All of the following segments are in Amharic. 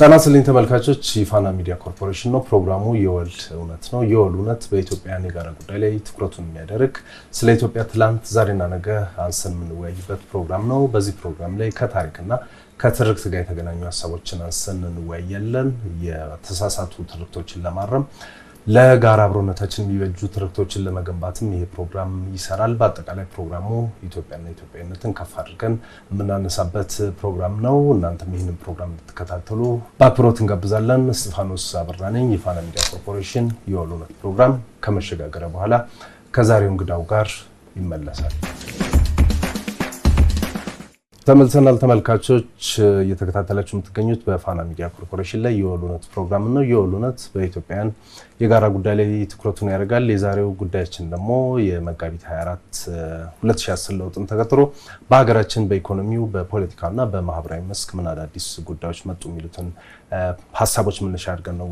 ጤና ይስጥልኝ ተመልካቾች፣ ይፋና ሚዲያ ኮርፖሬሽን ነው። ፕሮግራሙ የወል እውነት ነው። የወል እውነት በኢትዮጵያውያን የጋራ ጉዳይ ላይ ትኩረቱን የሚያደርግ ስለ ኢትዮጵያ ትላንት ዛሬና ነገ አንስተን የምንወያይበት ፕሮግራም ነው። በዚህ ፕሮግራም ላይ ከታሪክና ከትርክት ጋር የተገናኙ ሀሳቦችን አንስተን እንወያያለን። የተሳሳቱ ትርክቶችን ለማረም ለጋራ አብሮነታችን የሚበጁ ትርክቶችን ለመገንባትም ይሄ ፕሮግራም ይሰራል። በአጠቃላይ ፕሮግራሙ ኢትዮጵያና ኢትዮጵያዊነትን ከፍ አድርገን የምናነሳበት ፕሮግራም ነው። እናንተም ይህንን ፕሮግራም እንድትከታተሉ በአክብሮት እንጋብዛለን። እስጢፋኖስ አበራ ነኝ። ይፋና ሚዲያ ኮርፖሬሽን የወል እውነት ፕሮግራም ከመሸጋገሪያ በኋላ ከዛሬው እንግዳው ጋር ይመለሳል። ተመልሰናል ተመልካቾች፣ እየተከታተላችሁ የምትገኙት በፋና ሚዲያ ኮርፖሬሽን ላይ የወል እውነት ፕሮግራም ነው። የወል እውነት በኢትዮጵያውያን የጋራ ጉዳይ ላይ ትኩረቱን ያደርጋል። የዛሬው ጉዳያችን ደግሞ የመጋቢት 24 2010 ለውጥን ተከትሎ በሀገራችን በኢኮኖሚው በፖለቲካና በማህበራዊ መስክ ምን አዳዲስ ጉዳዮች መጡ የሚሉትን ሀሳቦች መነሻ አድርገን ነው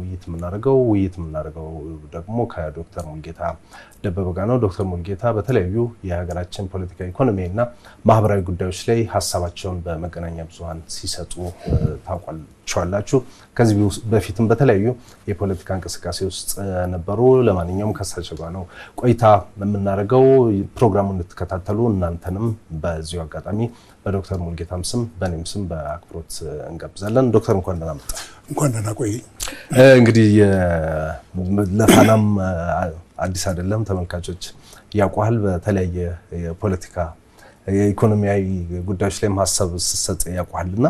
ውይይት የምናደርገው ደግሞ ከዶክተር ሙልጌታ ደበበ ጋር ነው። ዶክተር ሙልጌታ በተለያዩ የሀገራችን ፖለቲካ፣ ኢኮኖሚያዊና ማህበራዊ ጉዳዮች ላይ ሀሳባቸውን በመገናኛ ብዙሃን ሲሰጡ ታውቋቸዋላችሁ። ከዚህ በፊትም በተለያዩ የፖለቲካ እንቅስቃሴ ውስጥ ነበሩ። ለማንኛውም ከሳቸው ጋር ነው ቆይታ የምናደርገው። ፕሮግራሙን እንድትከታተሉ እናንተንም በዚሁ አጋጣሚ በዶክተር ሙልጌታም ስም በእኔም ስም በአክብሮት እንጋብዛለን። ዶክተር እንኳን ደህና መጣ። እንኳን ደህና ቆይ። እንግዲህ ለፋናም አዲስ አይደለም፣ ተመልካቾች ያውቁሃል። በተለያየ የፖለቲካ የኢኮኖሚያዊ ጉዳዮች ላይ ሀሳብ ስትሰጥ ያውቁሃልና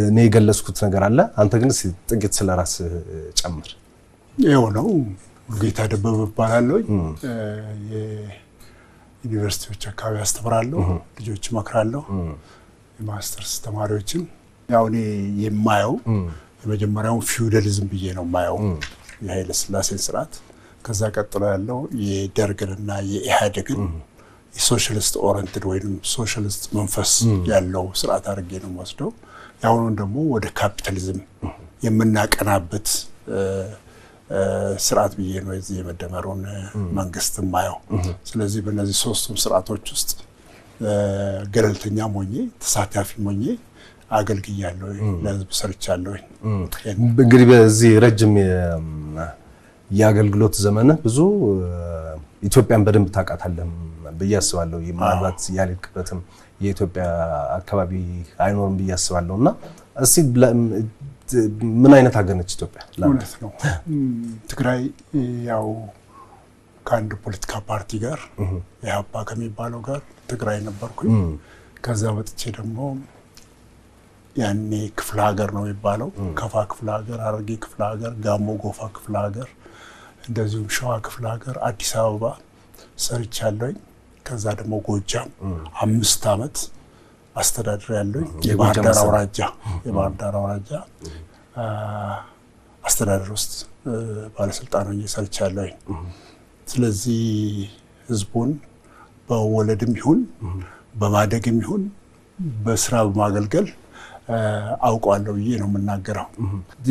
እኔ የገለጽኩት ነገር አለ። አንተ ግን ጥቂት ስለራስህ ጨምር። ይኸው ነው። ሙልጌታ ደበበ እባላለሁ። የዩኒቨርሲቲዎች አካባቢ አስተምራለሁ፣ ልጆች እመክራለሁ፣ የማስተርስ ተማሪዎችም። ያው እኔ የማየው የመጀመሪያው ፊውዳሊዝም ብዬ ነው የማየው፣ የኃይለ ሥላሴን ስርዓት። ከዛ ቀጥሎ ያለው የደርግንና የኢህአዴግን የሶሻሊስት ኦሪየንትድ ወይም ሶሻሊስት መንፈስ ያለው ስርዓት አድርጌ ነው የምወስደው። ያሁኑን ደግሞ ወደ ካፒታሊዝም የምናቀናበት ስርዓት ብዬ ነው እዚህ የመደመሩን መንግስት ማየው። ስለዚህ በእነዚህ ሶስቱም ስርዓቶች ውስጥ ገለልተኛም ሆኜ ተሳታፊም ሆኜ አገልግያለሁ፣ ለህዝብ ሰርቻለሁ። እንግዲህ በዚህ ረጅም የአገልግሎት ዘመን ብዙ ኢትዮጵያን በደንብ ታውቃታለህ ብዬ አስባለሁ። ምናልባት ያልክበትም የኢትዮጵያ አካባቢ አይኖርም ብዬ አስባለሁ። እና እስቲ ምን አይነት ሀገር ነች ኢትዮጵያ? እውነት ነው። ትግራይ ያው ከአንድ ፖለቲካ ፓርቲ ጋር የሀፓ ከሚባለው ጋር ትግራይ ነበርኩኝ። ከዛ ወጥቼ ደግሞ ያኔ ክፍለ ሀገር ነው የሚባለው፣ ከፋ ክፍለ ሀገር፣ ሐረርጌ ክፍለ ሀገር፣ ጋሞ ጎፋ ክፍለ ሀገር፣ እንደዚሁም ሸዋ ክፍለ ሀገር፣ አዲስ አበባ ሰርቻለሁኝ። ከዛ ደግሞ ጎጃም 5 ዓመት አስተዳድር ያለኝ የባህር ዳር አውራጃ አስተዳደር ውስጥ ባለስልጣን ሆኜ ሰርቻለሁኝ። ስለዚህ ህዝቡን በወለድም ይሁን በማደግም ይሁን በስራ በማገልገል አውቀዋለሁ ብዬ ነው የምናገረው።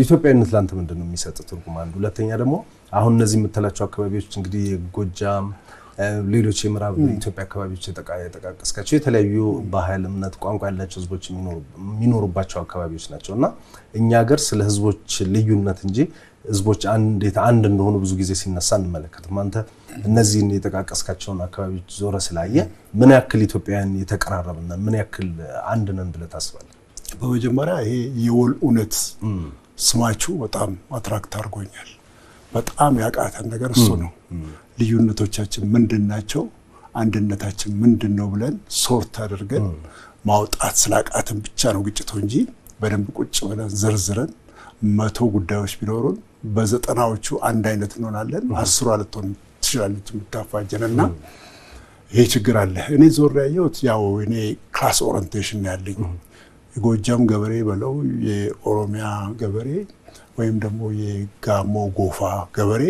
ኢትዮጵያዊነት ላንተ ምንድን ነው የሚሰጥ ትርጉም? አንዱ። ሁለተኛ ደግሞ አሁን እነዚህ የምትላቸው አካባቢዎች እንግዲህ ጎጃም፣ ሌሎች የምዕራብ ኢትዮጵያ አካባቢዎች የተጠቃቀስካቸው የተለያዩ ባህል፣ እምነት፣ ቋንቋ ያላቸው ህዝቦች የሚኖሩባቸው አካባቢዎች ናቸውና እኛ ሀገር ስለ ህዝቦች ልዩነት እንጂ ህዝቦች አንድ እንደሆኑ ብዙ ጊዜ ሲነሳ እንመለከትም። አንተ እነዚህን የተጠቃቀስካቸውን አካባቢዎች ዞረ ስላየ ምን ያክል ኢትዮጵያውያን የተቀራረብና ምን ያክል አንድ ነን ብለህ ታስባለህ? በመጀመሪያ ይሄ የወል እውነት ስማችሁ በጣም አትራክት አድርጎኛል። በጣም ያቃተን ነገር እሱ ነው። ልዩነቶቻችን ምንድናቸው፣ አንድነታችን ምንድነው ብለን ሶርት አድርገን ማውጣት ስላቃተን ብቻ ነው ግጭቱ እንጂ በደንብ ቁጭ ብለን ዘርዝረን 100 ጉዳዮች ቢኖሩን በ90ዎቹ አንድ አይነት እንሆናለን። 10 ልትሆን ትችላለች የምታፋጀንና ይሄ ችግር አለ። እኔ ዞር ያየሁት ያው እኔ ክላስ ኦሪየንቴሽን ያለኝ የጎጃም ገበሬ በለው የኦሮሚያ ገበሬ ወይም ደግሞ የጋሞ ጎፋ ገበሬ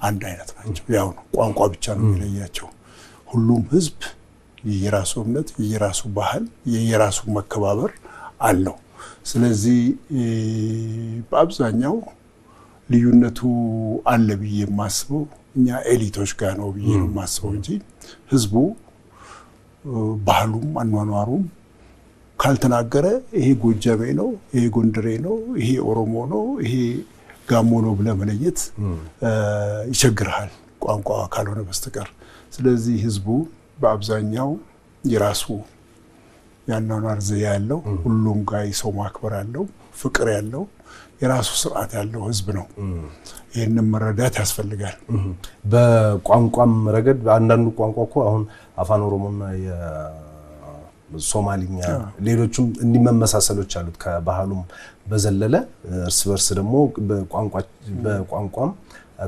አንድ አይነት ናቸው። ያው ነው፣ ቋንቋ ብቻ ነው የሚለያቸው። ሁሉም ህዝብ የየራሱ እምነት፣ የየራሱ ባህል፣ የየራሱ መከባበር አለው። ስለዚህ በአብዛኛው ልዩነቱ አለ ብዬ የማስበው እኛ ኤሊቶች ጋር ነው ብዬ ነው የማስበው እንጂ ህዝቡ ባህሉም አኗኗሩም ካልተናገረ ይሄ ጎጃሜ ነው፣ ይሄ ጎንደሬ ነው፣ ይሄ ኦሮሞ ነው፣ ይሄ ጋሞ ነው ብለህ መለየት ይቸግርሃል ቋንቋ ካልሆነ በስተቀር። ስለዚህ ህዝቡ በአብዛኛው የራሱ ያኗኗር ዘዬ ያለው ሁሉም ጋር ሰው ማክበር ያለው ፍቅር ያለው የራሱ ስርዓት ያለው ህዝብ ነው። ይሄንን መረዳት ያስፈልጋል። በቋንቋም ረገድ አንዳንዱ ቋንቋ እኮ አሁን አፋን ኦሮሞና ሶማሊኛ ሌሎችም እንዲመመሳሰሎች አሉት ከባህሉም በዘለለ እርስ በርስ ደግሞ በቋንቋም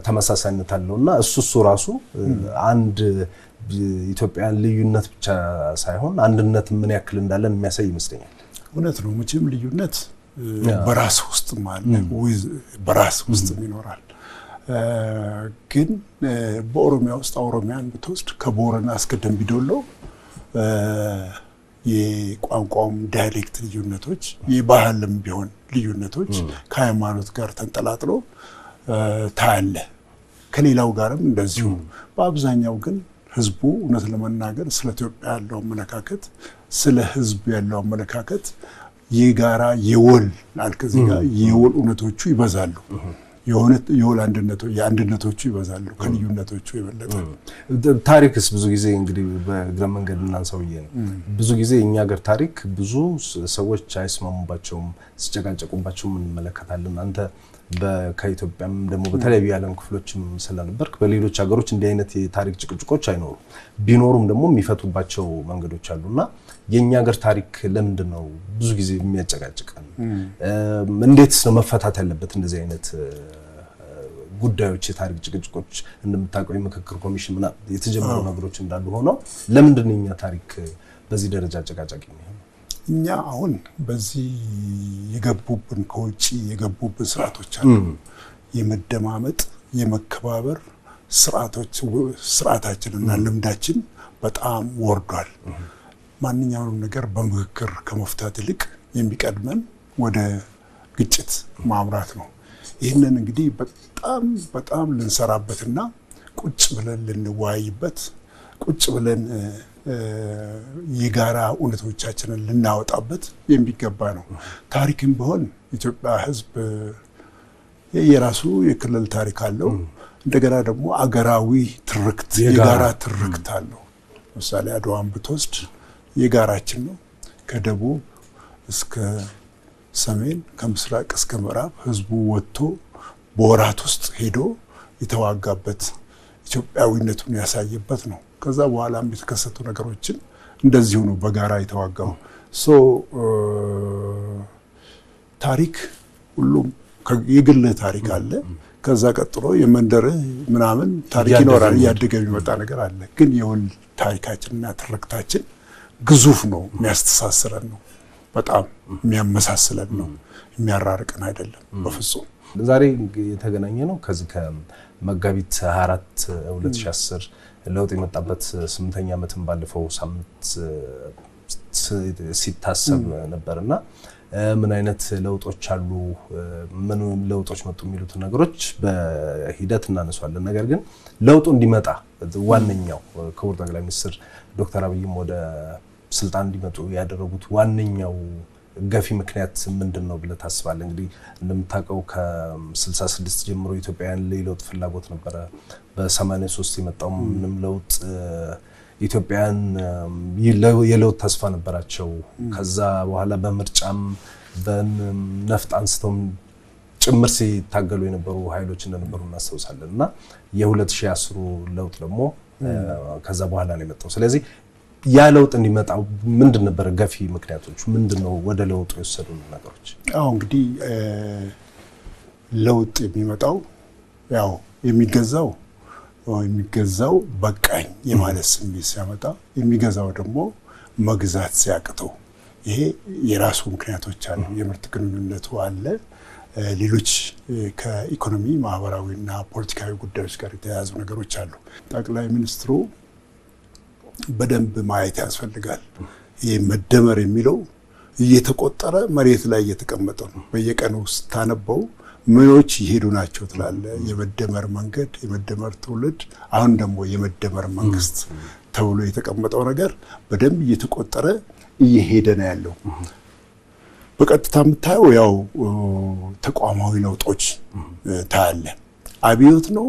ተመሳሳይነት አለውና እሱ ራሱ አንድ ኢትዮጵያን ልዩነት ብቻ ሳይሆን አንድነት ምን ያክል እንዳለን የሚያሳይ ይመስለኛል። እውነት ነው። መቼም ልዩነት በራስ ውስጥ ማለት በራስ ውስጥ ይኖራል። ግን በኦሮሚያ ውስጥ ኦሮሚያን ብትወስድ ከቦረና እስከ ደምቢዶሎ የቋንቋም ዳይሌክት ልዩነቶች የባህልም ቢሆን ልዩነቶች ከሃይማኖት ጋር ተንጠላጥሎ ታያለ። ከሌላው ጋርም እንደዚሁ። በአብዛኛው ግን ህዝቡ እውነት ለመናገር ስለ ኢትዮጵያ ያለው አመለካከት ስለ ህዝብ ያለው አመለካከት የጋራ የወል አልከዚህ ጋር የወል እውነቶቹ ይበዛሉ። የወል አንድነቶቹ ይበዛሉ ከልዩነቶቹ የበለጠ። ታሪክስ ብዙ ጊዜ እንግዲህ በእግረ መንገድ እናንሳውዬ ነው። ብዙ ጊዜ እኛ ሀገር ታሪክ ብዙ ሰዎች አይስማሙባቸውም፣ ሲጨቃጨቁባቸውም እንመለከታለን። አንተ ከኢትዮጵያም ደግሞ በተለያዩ የዓለም ክፍሎችም ስለነበርክ በሌሎች ሀገሮች እንዲህ አይነት የታሪክ ጭቅጭቆች አይኖሩም። ቢኖሩም ደግሞ የሚፈቱባቸው መንገዶች አሉና የኛ ሀገር ታሪክ ለምንድን ነው ብዙ ጊዜ የሚያጨቃጭቀን? እንዴትስ ነው መፈታት ያለበት እንደዚህ አይነት ጉዳዮች የታሪክ ጭቅጭቆች? እንደምታውቀው የምክክር ኮሚሽን የተጀመሩ ነገሮች እንዳሉ ሆነው ለምንድን ነው የኛ ታሪክ በዚህ ደረጃ አጨቃጫቂ ነው? እኛ አሁን በዚህ የገቡብን ከውጪ የገቡብን ስርዓቶች አሉ። የመደማመጥ የመከባበር ስርዓታችንና ልምዳችን በጣም ወርዷል። ማንኛውንም ነገር በምክክር ከመፍታት ይልቅ የሚቀድመን ወደ ግጭት ማምራት ነው። ይህንን እንግዲህ በጣም ልንሰራበትና ቁጭ ብለን ልንወያይበት ቁጭ ብለን የጋራ እውነቶቻችንን ልናወጣበት የሚገባ ነው። ታሪክም ቢሆን ኢትዮጵያ ህዝብ የራሱ የክልል ታሪክ አለው። እንደገና ደግሞ አገራዊ ትርክት የጋራ ትርክት አለው። ለምሳሌ አድዋን ብትወስድ የጋራችን ነው። ከደቡብ እስከ ሰሜን ከምስራቅ እስከ ምዕራብ ህዝቡ ወጥቶ በወራት ውስጥ ሄዶ የተዋጋበት ኢትዮጵያዊነቱን ያሳየበት ነው። ከዛ በኋላም የተከሰቱ ነገሮችን እንደዚሁ ነው በጋራ የተዋጋው። ታሪክ ሁሉም የግል ታሪክ አለ። ከዛ ቀጥሎ የመንደር ምናምን ታሪክ ይኖራል። ያደገ የሚመጣ ነገር አለ። ግን የወል ታሪካችንና ትርክታችን ግዙፍ ነው። የሚያስተሳስረን ነው። በጣም የሚያመሳስለን ነው። የሚያራርቀን አይደለም በፍጹም። ዛሬ የተገናኘ ነው ከዚህ ከመጋቢት 24 2010 ለውጥ የመጣበት 8ኛ ዓመትን ባለፈው ሳምንት ሲታሰብ ነበርና ምን አይነት ለውጦች አሉ፣ ምን ለውጦች መጡ የሚሉት ነገሮች በሂደት እናነሳለን። ነገር ግን ለውጡ እንዲመጣ ዋነኛው ክቡር ጠቅላይ ሚኒስትር ዶክተር አብይም ወደ ስልጣን እንዲመጡ ያደረጉት ዋነኛው ገፊ ምክንያት ምንድነው ብለህ ታስባለህ? እንግዲህ እንደምታውቀው ከ66 ጀምሮ ኢትዮጵያውያን ለለውጥ ፍላጎት ነበረ። በ83 የመጣው ምንም ለውጥ ኢትዮጵያውያን የለውጥ ተስፋ ነበራቸው። ከዛ በኋላ በምርጫም በነፍጥ አንስተው ጭምር ሲታገሉ የነበሩ ኃይሎች እንደነበሩ እናስታውሳለን። እና የ2010 ለውጥ ደግሞ ከዛ በኋላ ነው የመጣው። ስለዚህ ያ ለውጥ እንዲመጣ ምንድን ነበር ገፊ ምክንያቶች? ምንድነው ወደ ለውጡ የወሰዱ ነገሮች? እንግዲህ ለውጥ የሚመጣው ያው የሚገዛው በቃኝ የማለት ስሜት ሲያመጣ፣ የሚገዛው ደግሞ መግዛት ሲያቅተው፣ ይሄ የራሱ ምክንያቶች አሉ። የምርት ግንኙነቱ አለ። ሌሎች ከኢኮኖሚ ማህበራዊና ፖለቲካዊ ጉዳዮች ጋር የተያያዙ ነገሮች አሉ። ጠቅላይ ሚኒስትሩ በደንብ ማየት ያስፈልጋል። ይሄ መደመር የሚለው እየተቆጠረ መሬት ላይ እየተቀመጠ ነው። በየቀኑ ስታነበው ምኖች ይሄዱ ናቸው ትላለ። የመደመር መንገድ፣ የመደመር ትውልድ፣ አሁን ደግሞ የመደመር መንግስት ተብሎ የተቀመጠው ነገር በደንብ እየተቆጠረ እየሄደ ነው ያለው። በቀጥታ የምታየው ያው ተቋማዊ ለውጦች ታያለ። አብዮት ነው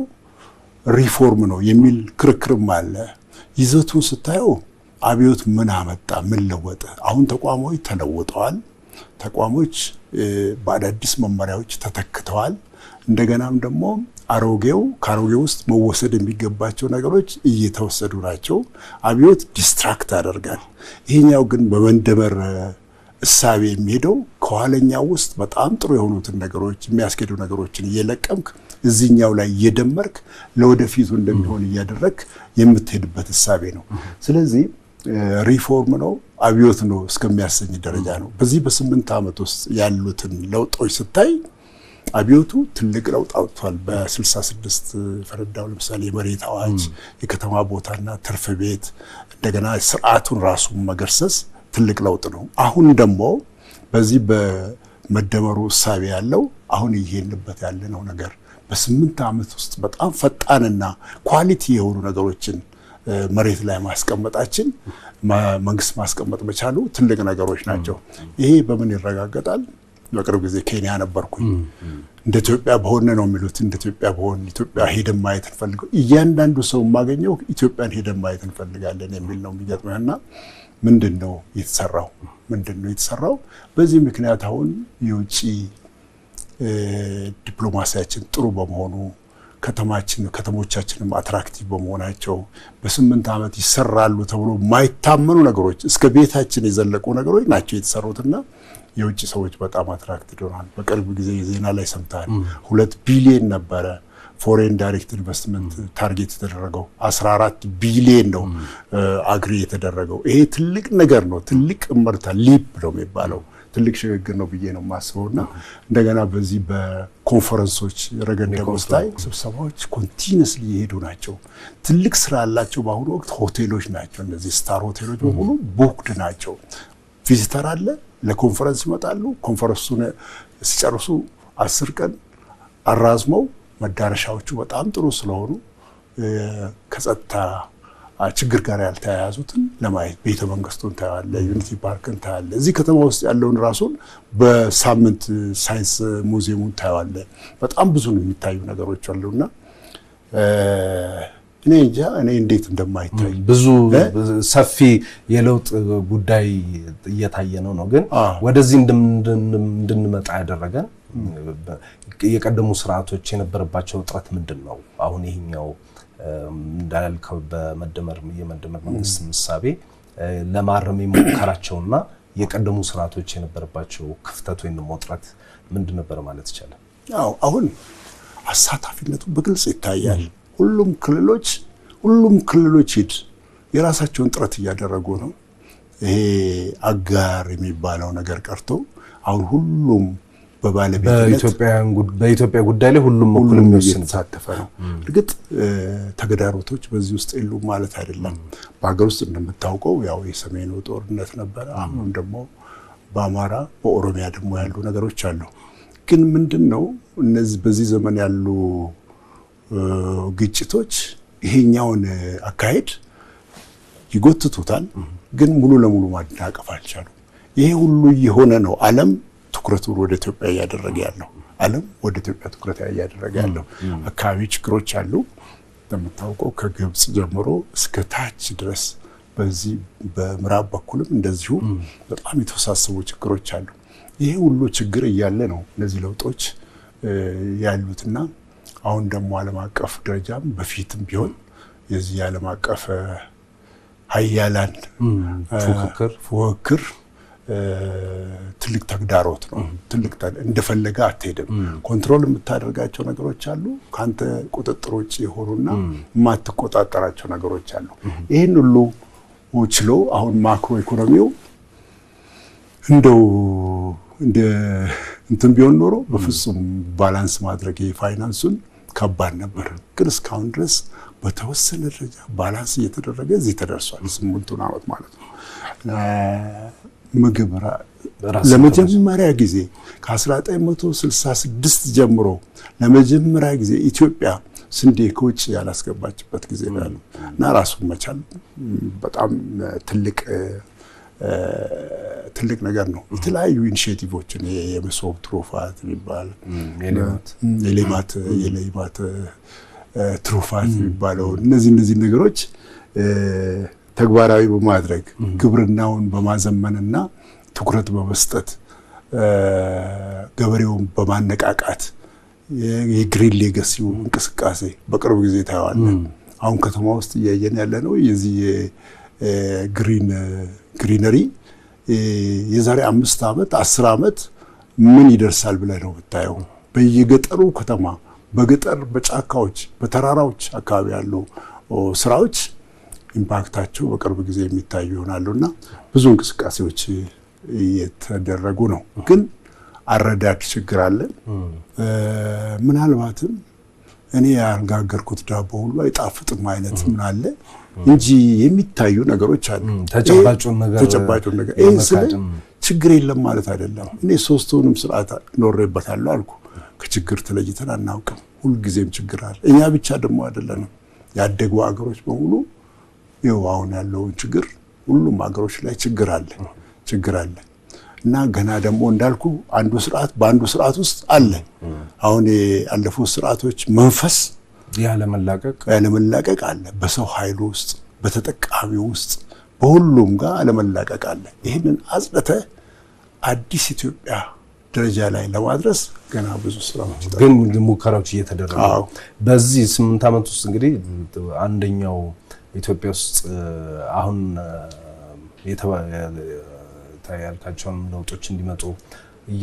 ሪፎርም ነው የሚል ክርክርም አለ። ይዘቱን ስታየው አብዮት ምን አመጣ፣ ምን ለወጠ? አሁን ተቋሞች ተለውጠዋል። ተቋሞች በአዳዲስ መመሪያዎች ተተክተዋል። እንደገናም ደግሞ ከአሮጌው ውስጥ መወሰድ የሚገባቸው ነገሮች እየተወሰዱ ናቸው። አብዮት ዲስትራክት ያደርጋል። ይሄኛው ግን በመንደመር እሳቤ የሚሄደው ከኋለኛው ውስጥ በጣም ጥሩ የሆኑትን ነገሮች የሚያስኬዱ ነገሮችን እየለቀምክ እዚህኛው ላይ እየደመርክ ለወደፊቱ እንደሚሆን እያደረግክ የምትሄድበት እሳቤ ነው። ስለዚህ ሪፎርም ነው አብዮት ነው እስከሚያሰኝ ደረጃ ነው። በዚህ በ8 ዓመት ውስጥ ያሉትን ለውጦች ስታይ አብዮቱ ትልቅ ለውጥ አውጥቷል። በ66 ፈረዳው ለምሳሌ የመሬት አዋጅ፣ የከተማ ቦታና ትርፍ ቤት፣ እንደገና ስርዓቱን ራሱን መገርሰስ ትልቅ ለውጥ ነው። አሁን ደግሞ በዚህ በመደመሩ እሳቤ ያለው አሁን ይሄንበት ያለነው ነገር በ8 ዓመት ውስጥ በጣም ፈጣንና ኳሊቲ የሆኑ ነገሮችን መሬት ላይ ማስቀመጣችን መንግስት ማስቀመጥ መቻሉ ትልቅ ነገሮች ናቸው። ይሄ በምን ይረጋገጣል? በቅርብ ጊዜ ኬንያ ነበርኩኝ። እንደ ኢትዮጵያ በሆነ ነው የሚሉት። እንደ ኢትዮጵያ በሆነ ኢትዮጵያ ሄደን ማየት እንፈልገው እያንዳንዱ ሰው የማገኘው ኢትዮጵያን ሄደን ማየት እንፈልጋለን የሚል ነው የሚገጥመውና ምንድነው የተሰራው? በዚህ ምክንያት አሁን የውጭ ዲፕሎማሲያችን ጥሩ በመሆኑ ከተሞቻችንም አትራክቲቭ በመሆናቸው በ8 ዓመት ይሰራሉ ተብሎ የማይታመኑ ነገሮች እስከ ቤታችን የዘለቁ ነገሮች ናቸው የተሰሩትና የውጭ ሰዎች በጣም አትራክቲቭ ሆነዋል። በቅርብ ጊዜ ዜና ላይ ሰምተሃል። 2 ቢሊዮን ነበረ ፎሬን ዳይሬክት ኢንቨስትመንት ታርጌት የተደረገው 14 ቢሊዮን ነው አግሪ የተደረገው። ይሄ ትልቅ ነገር ነው። ትልቅ እመርታ ሊፕ ነው የሚባለው። ትልቅ ሽግግር ነው ብዬ ነው የማስበውና እንደገና በዚህ በኮንፈረንሶች ረገድ ደግሞ ስታይ ስብሰባዎች ኮንቲኒየስሊ እየሄዱ ናቸው። ትልቅ ስራ ያላቸው በአሁኑ ወቅት ሆቴሎች ናቸው። እነዚህ ስታር ሆቴሎች በሙሉ ቦክድ ናቸው። ቪዚተር አለ፣ ለኮንፈረንስ ይመጣሉ። ኮንፈረንሱን ሲጨርሱ 10 ቀን አራዝመው መዳረሻዎቹ በጣም ጥሩ ስለሆኑ ከጸጥታ ችግር ጋር ያልተያያዙትን ለማየት ቤተ መንግስቱን ታያለ፣ ዩኒቲ ፓርክን ታያለ። እዚህ ከተማ ውስጥ ያለውን ራሱን በሳምንት ሳይንስ ሙዚየሙን ታያለ። በጣም ብዙ ነው የሚታዩ ነገሮች አሉና እኔ እንዴት እንደማይታይ ብዙ ሰፊ የለውጥ ጉዳይ እየታየ ነው። ግን ወደዚህ እንድንመጣ ያደረገን የቀደሙ ስርዓቶች የነበረባቸው ጥረት ምንድነው? አሁን ይሄኛው እንዳልከው የመደመር መንግስት ምሳቤ ለማረም የሞከራቸውና የቀደሙ ስርዓቶች የነበረባቸው ክፍተት ወይም ጥረት ምንድን ነበር ማለት ይቻላል? አሁን አሳታፊነቱ በግልጽ ይታያል። ሁሉም ክልሎች የራሳቸውን ጥረት እያደረጉ ነው። ይሄ አጋር የሚባለው ነገር ቀርቶ አሁን ሁሉም በኢትዮጵያ ጉዳይ ላይ ሁሉም እኩል የሚሳተፍ ነው። እርግጥ ተገዳሮቶች በዚህ ውስጥ የሉም ማለት አይደለም። በሀገር ውስጥ እንደምታውቀው ያው የሰሜኑ ጦርነት ነበረ። አሁን ደግሞ በአማራ በኦሮሚያ ደግሞ ያሉ ነገሮች አሉ። ግን ምንድነው እነዚህ በዚህ ዘመን ያሉ ግጭቶች ይሄኛውን አካሄድ ይጎትቱታል፣ ግን ሙሉ ለሙሉ ማደናቀፍ አልቻሉም። ይሄ ሁሉ የሆነ ነው ዓለም ትኩረቱን ወደ ኢትዮጵያ እያደረገ ያለው አካባቢ ችግሮች አሉ። እንደምታውቀው ከግብጽ ጀምሮ እስከ ታች ድረስ በዚህ በምዕራብ በኩልም እንደዚሁ በጣም የተወሳሰቡ ችግሮች አሉ። ይሄ ሁሉ ችግር እያለ ነው እነዚህ ለውጦች ያሉትና አሁን ደግሞ ዓለም አቀፍ ደረጃም በፊትም ቢሆን የዚህ ዓለም አቀፍ ሀያላን ፉክክር ትልቅ ተግዳሮት ነው። እንደፈለገ አትሄድም። ኮንትሮል የምታደርጋቸው ነገሮች አሉ፣ ካንተ ቁጥጥር ውጭ የሆኑና የማትቆጣጠራቸው ነገሮች አሉ። ይሄን ሁሉ ችሎ አሁን ማክሮ ኢኮኖሚው እንትን ቢሆን ኖሮ በፍጹም ባላንስ ማድረግ የፋይናንሱን ከባድ ነበር። ግን እስካሁን ድረስ በተወሰነ ደረጃ ባላንስ እየተደረገ እዚህ ተደርሷል። 8 ዓመት ማለት ነው። ምግብ ለመጀመሪያ ጊዜ ከ1966 ጀምሮ ለመጀመሪያ ጊዜ ኢትዮጵያ ስንዴ ከውጭ ያላስገባችበት ጊዜ ነው እና ራሱን መቻል በጣም ትልቅ ነገር ነው። የተለያዩ ኢኒሼቲቮችን የመሶብ ትሩፋት የሚባል የሌማት ትሩፋት የሚባለው እነዚህ ነገሮች ተግባራዊ በማድረግ ግብርናውን በማዘመንና ትኩረት በመስጠት ገበሬውን በማነቃቃት የግሪን ሌጋሲው እንቅስቃሴ በቅርብ ጊዜ ታያዋለን። አሁን ከተማ ውስጥ እያየን ያለ ነው። የዚህ ግሪነሪ የዛሬ 5 ዓመት 10 ዓመት ምን ይደርሳል ብለህ ነው የምታየው? በየገጠሩ ከተማ በገጠር በጫካዎች በተራራዎች አካባቢ ያሉ ስራዎች ኢምፓክታቸው በቅርብ ጊዜ የሚታዩ ይሆናሉና ብዙ እንቅስቃሴዎች እየተደረጉ ነው። ግን አረዳድ ችግር አለ። ምናልባትም እኔ ያልጋገርኩት ዳቦ ሁሉ አይጣፍጥም አይነት ምን አለ እንጂ የሚታዩ ነገሮች አሉ። ተጨባጩን ነገር ይሄ ችግር የለም ማለት አይደለም። እኔ 3ቱንም ስርዓት ኖሬበታለሁ አልኩ። ከችግር ተለይተን አናውቅም። ሁልጊዜም ችግር አለ። እኛ ብቻ ደግሞ አይደለንም። ያደጉ አገሮች በሙሉ ይኸው አሁን ያለውን ችግር ሁሉም አገሮች ላይ ችግር አለ እና ገና ደግሞ እንዳልኩ በአንዱ ስርዓት ውስጥ አለ። አሁን ያለፉት ስርዓቶች መንፈስ ያለመላቀቅ አለ። በሰው ኃይል ውስጥ በተጠቃሚው ውስጥ በሁሉም ጋር አለመላቀቅ አለ። ይህንን አጽድተ አዲስ ኢትዮጵያ ደረጃ ላይ ለማድረስ ገና ብዙ ስራዎች ግን ሙከራዎች እየተደረጉ ነው። በዚህ 8 ዓመት ውስጥ እንግዲህ አንደኛው ኢትዮጵያ ውስጥ አሁን ያልካቸውን ለውጦች እንዲመጡ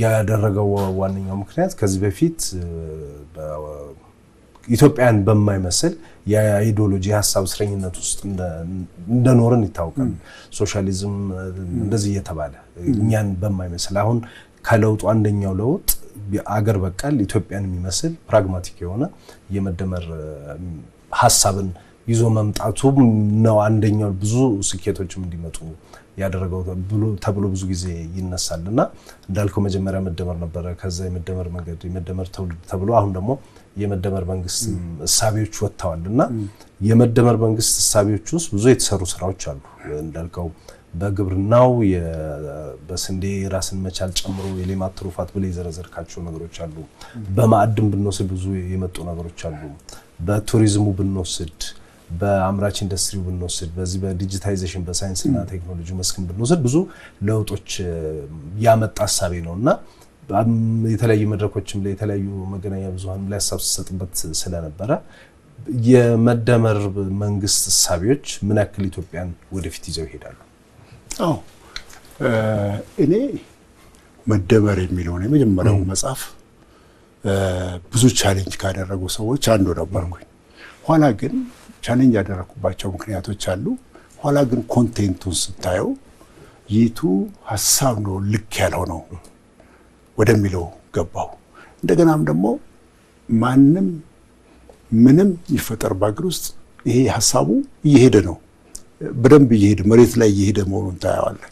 ያደረገው ዋነኛው ምክንያት ከዚህ በፊት ኢትዮጵያን በማይመስል የአይዲዮሎጂ ሀሳብ እስረኝነት ውስጥ እንደኖርን ይታወቃል። ሶሻሊዝም እንደዚህ እየተባለ እኛን በማይመስል አሁን ከለውጡ አንደኛው ለውጥ አገር በቀል ኢትዮጵያን የሚመስል ፕራግማቲክ የሆነ የመደመር ሀሳብን ይዞ መምጣቱ ነው። አንደኛው ብዙ ስኬቶችም እንዲመጡ ያደረገው ተብሎ ብዙ ጊዜ ይነሳልና እንዳልከው መጀመሪያ መደመር ነበረ። ከዛ የመደመር መንገድ የመደመር ትውልድ ተብሎ አሁን ደግሞ የመደመር መንግስት እሳቤዎች ወጥተዋልና የመደመር መንግስት እሳቤዎች ውስጥ ብዙ የተሰሩ ስራዎች አሉ። እንዳልከው በግብርናው በስንዴ ራስን መቻል ጨምሮ የሌማት ትሩፋት ብለ የዘረዘርካቸው ነገሮች አሉ። በማዕድን ብንወስድ ብዙ የመጡ ነገሮች አሉ። በቱሪዝሙ ብንወስድ በአምራች ኢንዱስትሪው ብንወስድ በዚህ በዲጂታይዜሽን በሳይንስና ቴክኖሎጂ መስክ ብንወስድ ብዙ ለውጦች ያመጣ ሐሳቤ ነውና የተለያዩ መድረኮችም ላይ የተለያዩ መገናኛ ብዙሃን ላይ ሐሳብ ሲሰጥበት ስለነበረ የመደመር መንግስት ሐሳቢዎች ምን ያክል ኢትዮጵያን ወደፊት ይዘው ይሄዳሉ? እኔ መደመር የሚለው ነው የመጀመሪያው መጽሐፍ ብዙ ቻሌንጅ ካደረጉ ሰዎች አንዱ ነበርኩኝ። ኋላ ግን ቻሌንጅ ያደረኩባቸው ምክንያቶች አሉ። ኋላ ግን ኮንቴንቱን ስታየው ይቱ ሐሳብ ነው ልክ ያልሆነው ወደሚለው ገባው። እንደገናም ደግሞ ማንም ምንም ይፈጠር ባግር ውስጥ ይሄ ሐሳቡ እየሄደ ነው። በደንብ እየሄደ መሬት ላይ እየሄደ መሆኑን ታያዋለህ።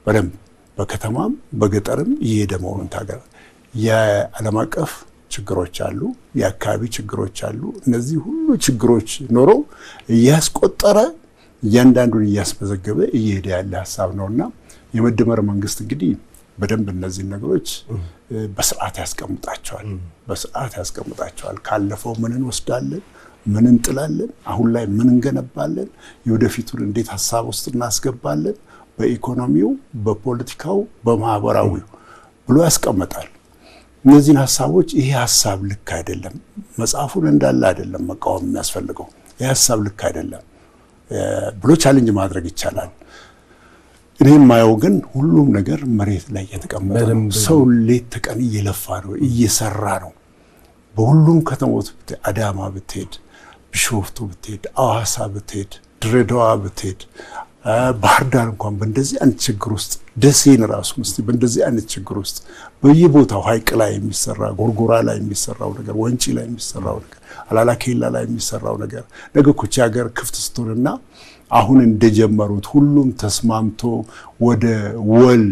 በደንብ በከተማም በገጠርም እየሄደ መሆኑን ታገር የዓለም አቀፍ ችግሮች አሉ፣ የአካባቢ ችግሮች አሉ። እነዚህ ሁሉ ችግሮች ኖሮ እያስቆጠረ እያንዳንዱን እያስመዘገበ እየሄደ ያለ ሐሳብ ነውና የመደመር መንግስት እንግዲህ በደንብ እነዚህ ነገሮች በስርዓት ያስቀምጣቸዋል። ካለፈው ምን እንወስዳለን፣ ምን እንጥላለን፣ አሁን ላይ ምን እንገነባለን፣ የወደፊቱን እንዴት ሐሳብ ውስጥ እናስገባለን፣ በኢኮኖሚው፣ በፖለቲካው፣ በማህበራዊው ብሎ ያስቀምጣል። እነዚህን ሐሳቦች ይሄ ሐሳብ ልክ አይደለም፣ መጽሐፉን እንዳለ አይደለም መቃወም የሚያስፈልገው፣ ይሄ ሐሳብ ልክ አይደለም ብሎ ቻሌንጅ ማድረግ ይቻላል። እኔ የማየው ግን ሁሉም ነገር መሬት ላይ የተቀመጠ ነው። ሰው ሌት ተቀን እየለፋ ነው፣ እየሰራ ነው። በሁሉም ከተሞች አዳማ ብትሄድ፣ ቢሾፍቱ ብትሄድ፣ አዋሳ ብትሄድ፣ ድሬዳዋ ብትሄድ፣ ባህር ዳር እንኳን በእንደዚህ አይነት ችግር ውስጥ ደሴን ራሱ እስቲ በእንደዚህ አይነት ችግር ውስጥ በየቦታው ሐይቅ ላይ የሚሰራ ጎርጎራ ላይ የሚሰራው ነገር፣ ወንጪ ላይ የሚሰራው ነገር፣ አላላ ኬላ ላይ የሚሰራው ነገር ነገ እኮ ሀገር ክፍት ስትሆንና አሁን እንደጀመሩት ሁሉም ተስማምቶ ወደ ወል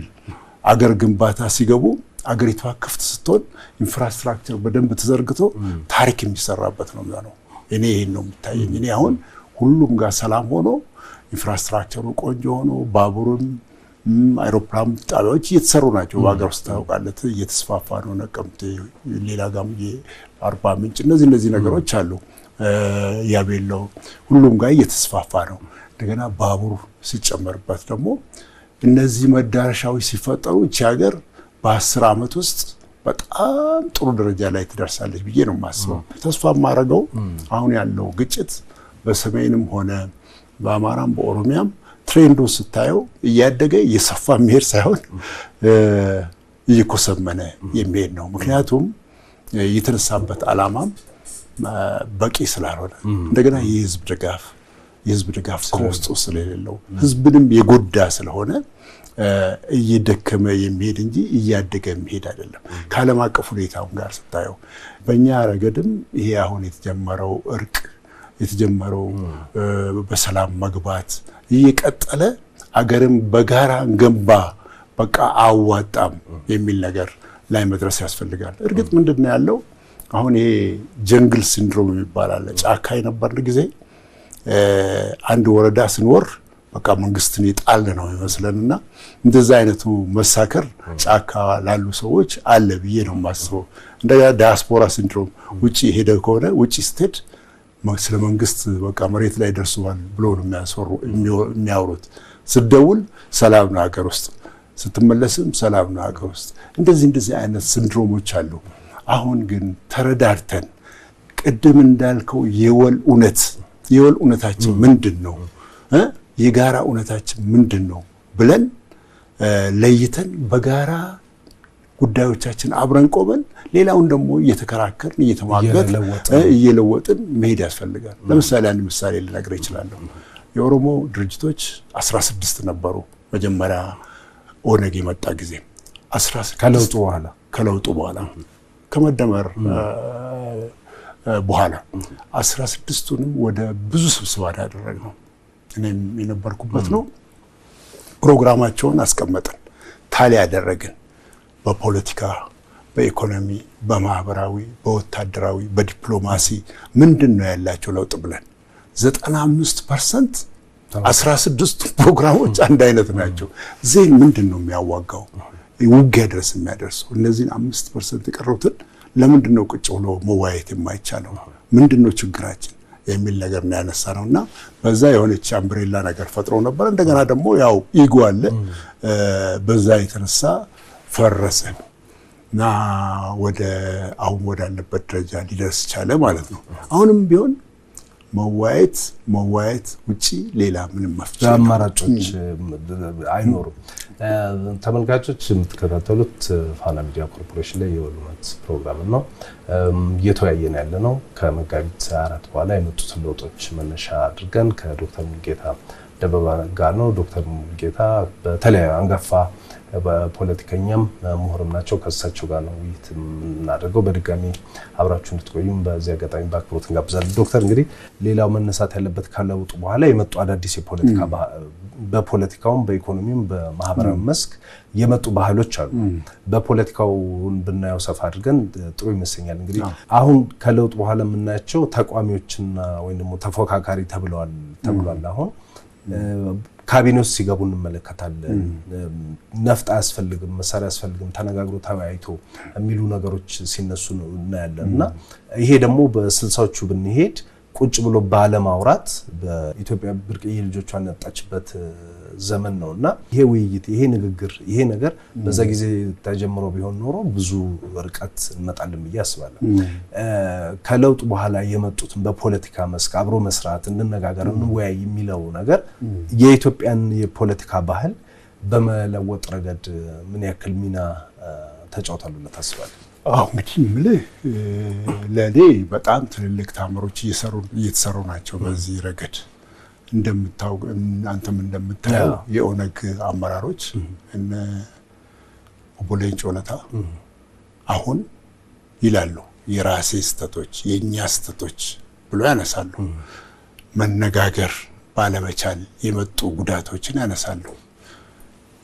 አገር ግንባታ ሲገቡ አገሪቷ ክፍት ስትሆን ኢንፍራስትራክቸር በደንብ ተዘርግቶ ታሪክ የሚሰራበት ነው የሚሆነው። እኔ ይሄን ነው የሚታየኝ። እኔ አሁን ሁሉም ጋር ሰላም ሆኖ ኢንፍራስትራክቸሩ ቆንጆ ሆኖ ባቡሩም አይሮፕላን ጣቢያዎች እየተሰሩ ናቸው። በአገር ውስጥ ታውቃለህ እየተስፋፋ ነው። ነቀምቴ፣ ሌላ ጋም አርባ ምንጭ እነዚህ ነገሮች አሉ። ያቤለው ሁሉም ጋር እየተስፋፋ ነው። እንደገና ባቡር ሲጨመርበት ደግሞ እነዚህ መዳረሻዎች ሲፈጠሩ እቺ ሀገር በ10 ዓመት ውስጥ በጣም ጥሩ ደረጃ ላይ ትደርሳለች ብዬ ነው የማስበው። ተስፋ የማደርገው አሁን ያለው ግጭት በሰሜንም ሆነ በአማራም በኦሮሚያም ትሬንዱ ስታየው እያደገ እየሰፋ የሚሄድ ሳይሆን እየኮሰመነ የሚሄድ ነው። ምክንያቱም የተነሳበት ዓላማም በቂ ስላልሆነ እንደገና የህዝብ ድጋፍ ከውስጡ ስለሌለው ህዝብንም የጎዳ ስለሆነ እየደከመ የሚሄድ እንጂ እያደገ የሚሄድ አይደለም። ከዓለም አቀፍ ሁኔታው ጋር ስታየው በእኛ ረገድም ይሄ አሁን የተጀመረው እርቅ የተጀመረው በሰላም መግባት እየቀጠለ አገርም በጋራ ገንባ በቃ አዋጣም የሚል ነገር ላይ መድረስ ያስፈልጋል። እርግጥ ምንድነው ያለው አሁን ይሄ ጀንግል ሲንድሮም ይባላል። ጫካ የነበርን ጊዜ አንድ ወረዳ ስንወር በቃ መንግስትን ይጣል ነው ይመስለንና እንደዛ አይነቱ መሳከር ጫካ ላሉ ሰዎች አለ ብዬ ነው የማስበው። እንደያ ዲያስፖራ ሲንድሮም ውጪ ሄደ ከሆነ ውጪ ስትሄድ ስለ መንግስት በቃ መሬት ላይ ደርሷል ብሎ ነው የሚያወሩት። ስትደውል ሰላም ነው ሀገር ውስጥ፣ ስትመለስም ሰላም ነው ሀገር ውስጥ። እንደዚህ አይነት ሲንድሮሞች አሉ። አሁን ግን ተረዳርተን ቅድም እንዳልከው የወል እውነታችን ምንድነው የጋራ እውነታችን ምንድነው ብለን ለይተን በጋራ ጉዳዮቻችን አብረን ቆመን ሌላውን ደግሞ እየተከራከርን እየለወጥን መሄድ ያስፈልጋል። ለምሳሌ አንድ ምሳሌ ልነግርህ እችላለሁ። የኦሮሞ ድርጅቶች 16 ነበሩ መጀመሪያ ኦነግ የመጣ ጊዜ 16 ከለውጡ በኋላ ከመደመር በኋላ 16ቱንም ወደ ብዙ ስብሰባ ያደረግነው እኔም የነበርኩበት ነው። ፕሮግራማቸውን አስቀመጥን፣ ታሊ ያደረግን በፖለቲካ፣ በኢኮኖሚ፣ በማህበራዊ፣ በወታደራዊ፣ በዲፕሎማሲ ምንድነው ያላቸው ለውጥ ብለን 95% 16 ፕሮግራሞች አንድ አይነት ናቸው። ዜን ምንድነው የሚያዋጋው ውጊያ ድረስ የሚያደርሰው? እነዚህን 5% የቀሩትን ለምንድነው ቁጭ ብሎ መዋየት የማይቻለው? ምንድነው ችግራችን የሚል ነገር ነው ያነሳነውና በዛ የሆነች አምብሬላ ነገር ፈጥሮ ነበር። እንደገና ደግሞ ያው ኢጎ አለ። በዛ የተነሳ ፈረሰና አሁን ወዳለበት ደረጃ ሊደርስ ቻለ ማለት ነው። አሁንም ቢሆን መዋየት ውጪ ሌላ ምንም መፍትሄ አማራጮች አይኖሩም። ተመልካቾች የምትከታተሉት ፋና ሚዲያ ኮርፖሬሽን ላይ የወሉነት ፕሮግራም ነው። እየተወያየን ያለነው ከመጋቢት 4 በኋላ የመጡትን ለውጦች መነሻ አድርገን ከዶክተር ሙሉጌታ ደበባ ጋር ነው። ዶክተር ሙሉጌታ በተለያዩ አንጋፋ በፖለቲከኛም ምሁርም ናቸው። ከእሳቸው ጋር ነው ውይይት የምናደርገው። በድጋሚ አብራችሁ እንድትቆዩም በዚህ አጋጣሚ በአክብሮት እንጋብዛለን። ዶክተር እንግዲህ ሌላው መነሳት ያለበት ከለውጡ በኋላ የመጡ አዳዲስ የፖለቲካ በፖለቲካውም በኢኮኖሚውም በማህበራዊ መስክ የመጡ ባህሎች አሉ። በፖለቲካውን ብናየው ሰፋ አድርገን ጥሩ ይመስለኛል። እንግዲህ አሁን ከለውጡ በኋላ የምናያቸው ተቋሚዎችና ወይም ደግሞ ተፎካካሪ ተብሏል። አሁን ካቢኔ ውስጥ ሲገቡ እንመለከታለን። ነፍጥ አያስፈልግም፣ መሳሪያ አያስፈልግም፣ ተነጋግሮ ተወያይቶ የሚሉ ነገሮች ሲነሱ እናያለንና ይሄ ደግሞ በ60ዎቹ ብንሄድ ቁጭ ብሎ ባለማውራት በኢትዮጵያ ብርቅዬ ልጆቿን ያጣችበት ዘመን ነውና ይሄ ውይይት ይሄ ንግግር ይሄ ነገር በዛ ጊዜ ተጀምሮ ቢሆን ኖሮ ብዙ ርቀት እንመጣለን ብዬ አስባለሁ። ከለውጥ በኋላ የመጡትን በፖለቲካ መስክ አብሮ መስራት እንነጋገር እንወያይ የሚለው ነገር የኢትዮጵያን የፖለቲካ ባህል በመለወጥ ረገድ ምን ያክል ሚና ተጫውቷል ታስባለህ? እንግዲህ ለኔ በጣም ትልልቅ ታምሮች እየተሰሩ ናቸው በዚህ ረገድ። አንተም እንደምታየው የኦነግ አመራሮች እነ ኦቦ ሌንጮ ለታ አሁን ይላሉ የራሴ ስተቶች የኛ ስተቶች ብሎ ያነሳሉ። መነጋገር ባለመቻል የመጡ ጉዳቶችን ያነሳሉ።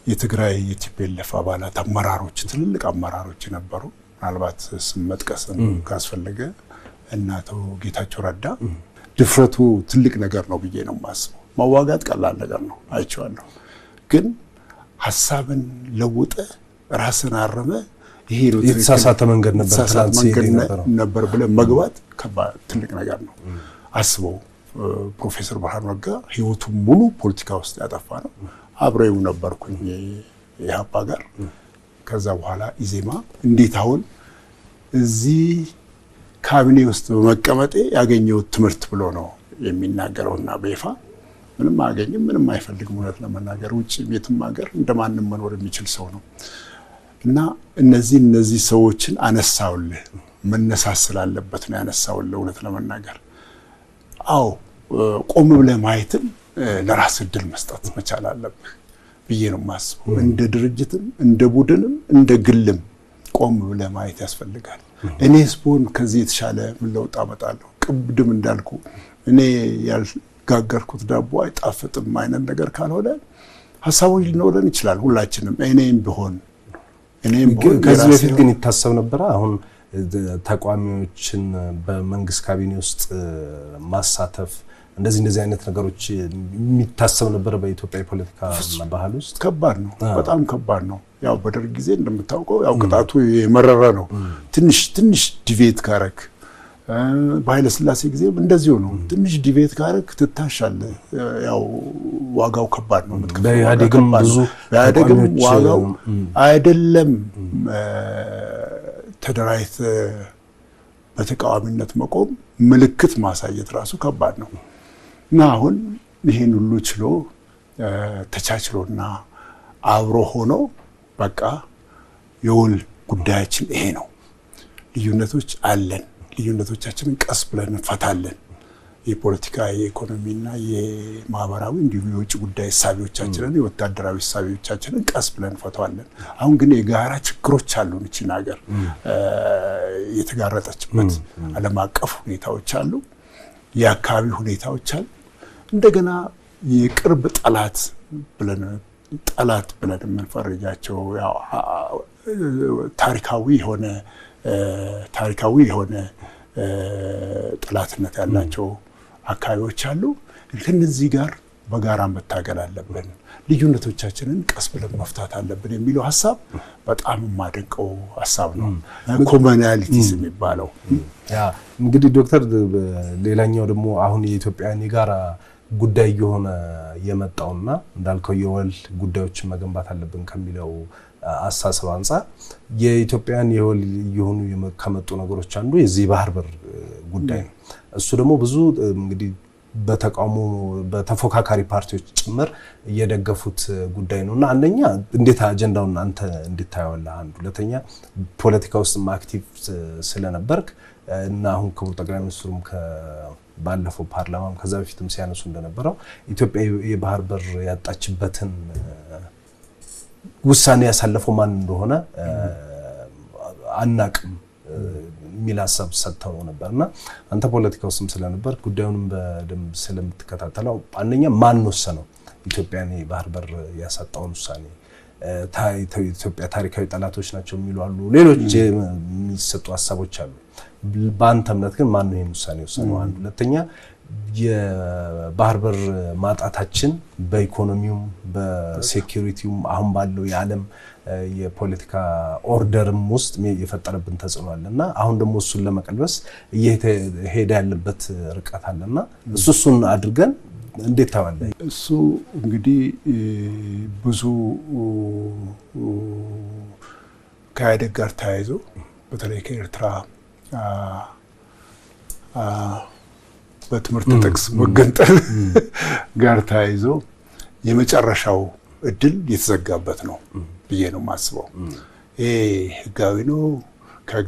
የትግራይ የቲፒኤልኤፍ አባላት አመራሮች፣ ትልልቅ አመራሮች ነበሩ። ምናልባት ስም መጥቀስ ካስፈለገ እና አቶ ጌታቸው ረዳ ድፍረቱ ትልቅ ነገር ነው ብዬ ነው የማስበው። መዋጋት ቀላል ነገር ነው አይቼዋለሁ። ግን ሐሳብን ለውጠ ራስን አረመ ይሄ ነው የተሳሳተ መንገድ ነበር ብለን መግባት ከባድ ትልቅ ነገር ነው። አስበው ፕሮፌሰር ብርሃኑ ነጋ ህይወቱን ሙሉ ፖለቲካ ውስጥ ያጠፋ ነው። አብሬው ነበርኩኝ የኢህአፓ ጋር። ከዛ በኋላ ኢዜማ እንዴት አሁን እዚህ ካቢኔ ውስጥ በመቀመጤ ያገኘው ትምህርት ብሎ ነው የሚናገረውና በይፋ ምንም አያገኝም፣ ምንም አይፈልግም። እውነት ለመናገር ውጭ ቤትም ሀገር እንደማንም መኖር የሚችል ሰው ነው። እና እነዚህ ሰዎችን አነሳውልህ መነሳት ስላለበት ነው ያነሳውልህ። እውነት ለመናገር አዎ ቆም ብለህ ማየትን ለራስ እድል መስጠት መቻል አለብህ ብዬ ነው የማስበው። እንደ ድርጅትም እንደ ቡድንም እንደ ግልም ቆም ብለህ ማየት ያስፈልጋል። እኔስ ብሆን ከዚህ የተሻለ ምን ለውጥ አመጣለሁ? ቅድም እንዳልኩ እኔ ያልጋገርኩት ዳቦ አይጣፍጥም አይነት ነገር ካልሆነ ሀሳቦች ሊኖረን ይችላል ሁላችንም። እኔም ብሆን ከዚህ በፊት ግን ይታሰብ ነበር አሁን ተቋሚዎችን በመንግስት ካቢኔ ውስጥ ማሳተፍ እንደዚህ አይነት ነገሮች የሚታሰብ ነበር በኢትዮጵያ የፖለቲካ ባህል ውስጥ? ከባድ ነው፣ በጣም ከባድ ነው። ያው በደርግ ጊዜ እንደምታውቀው ያው ቅጣቱ የመረረ ነው። ትንሽ ዲቬት ካረክ በኃይለ ሥላሴ ጊዜም እንደዚሁ ነው። ትንሽ ዲቬት ካረክ ትታሻለህ። ያው ዋጋው ከባድ ነው። በኢህአዴግም ዋጋው አይደለም ተደራይት በተቃዋሚነት መቆም ምልክት ማሳየት ራሱ ከባድ ነው። እና አሁን ይሄን ሁሉ ችሎ ተቻችሎና አብሮ ሆኖ በቃ የውል ጉዳያችን ይሄ ነው። ልዩነቶች አለን፣ ልዩነቶቻችንን ቀስ ብለን እንፈታለን። የፖለቲካ የኢኮኖሚና የማህበራዊ እንዲሁም የውጭ ጉዳይ እሳቤዎቻችንን የወታደራዊ እሳቤዎቻችንን ቀስ ብለን እንፈታዋለን። አሁን ግን የጋራ ችግሮች አሉን። እቺን ሀገር የተጋረጠችበት ዓለም አቀፍ ሁኔታዎች አሉ፣ የአካባቢ ሁኔታዎች አሉ። እንደገና የቅርብ ጠላት ብለን የምንፈርጃቸው ያው ታሪካዊ የሆነ ጠላትነት ያላቸው አካባቢዎች አሉ። ከነዚህ ጋር በጋራ መታገል አለብን፣ ልዩነቶቻችንን ቀስ ብለን መፍታት አለብን የሚለው ሐሳብ በጣም የማደንቀው ሐሳብ ነው። ኮመናሊቲስ የሚባለው እንግዲህ ዶክተር ሌላኛው ደግሞ አሁን የኢትዮጵያን የጋራ ጉዳይ የሆነ የመጣውና እንዳልከው የወል ጉዳዮችን መገንባት አለብን ከሚለው አሳሰብ አንፃር የኢትዮጵያን የወል የሆኑ ከመጡ ነገሮች አንዱ የዚህ ባህር በር ጉዳይ ነው። እሱ ደግሞ ብዙ እንግዲህ በተቃውሞ በተፎካካሪ ፓርቲዎች ጭምር እየደገፉት ጉዳይ ነውና አንደኛ እንዴት አጀንዳውን አንተ እንድታየዋለህ፣ አንዱ ሁለተኛ ፖለቲካ ውስጥ አክቲቭ ስለነበርክ እና አሁን ክቡር ጠቅላይ ሚኒስትሩም ባለፈው ፓርላማም ከዛ በፊትም ሲያነሱ እንደነበረው ኢትዮጵያ የባህር በር ያጣችበትን ውሳኔ ያሳለፈው ማን እንደሆነ አናቅም የሚል ሀሳብ ሰጥተው ነበርና አንተ ፖለቲካ ውስጥም ስለነበር ጉዳዩንም በደንብ ስለምትከታተለው አንደኛ ማን ወሰነው ኢትዮጵያን የባህር በር ያሳጣውን ውሳኔ? ኢትዮጵያ ታሪካዊ ጠላቶች ናቸው የሚሉ አሉ፣ ሌሎች የሚሰጡ ሀሳቦች አሉ። በአንተ እምነት ግን ማን ነው ይሄን ውሳኔ ወሰነው? አንድ ሁለተኛ የባህር በር ማጣታችን በኢኮኖሚውም በሴኩሪቲውም አሁን ባለው የዓለም የፖለቲካ ኦርደርም ውስጥ የፈጠረብን ተጽዕኖ አለና አሁን ደግሞ እሱን ለመቀልበስ እየሄደ ያለበት ርቀት አለና እሱን አድርገን እንዴት ታዋለህ? እሱ እንግዲህ ብዙ ከኢህአዴግ ጋር ተያይዞ በተለይ ከኤርትራ በትምህርት ጥቅስ መገንጠል ጋር ተያይዞ የመጨረሻው እድል የተዘጋበት ነው ብዬ ነው የማስበው። ይሄ ህጋዊ ነው፣ ከህግ